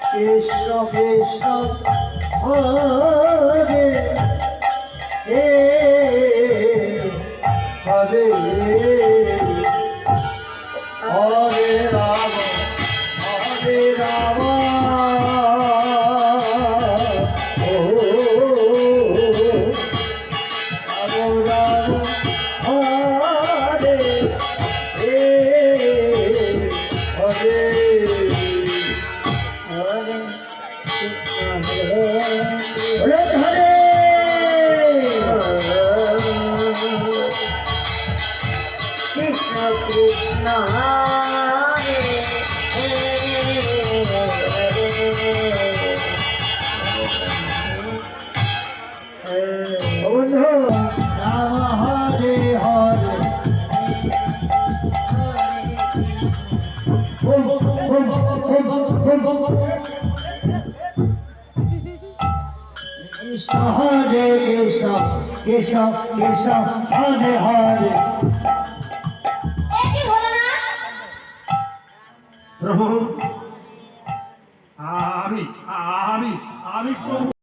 কৃষ্ণ কৃষ্ণ হরে হরে হরে রাম হরে রাম ও রাম রাম হরে হরে হরে হরে হরে কৃষ্ণ কৃষ্ণ হরে বন্ধু রাম হরে হরে কৃষ্ণ হরে কৃষ্ণ কৃষ্ণ কৃষ্ণ হরে হরে প্রভু আমি প্রভু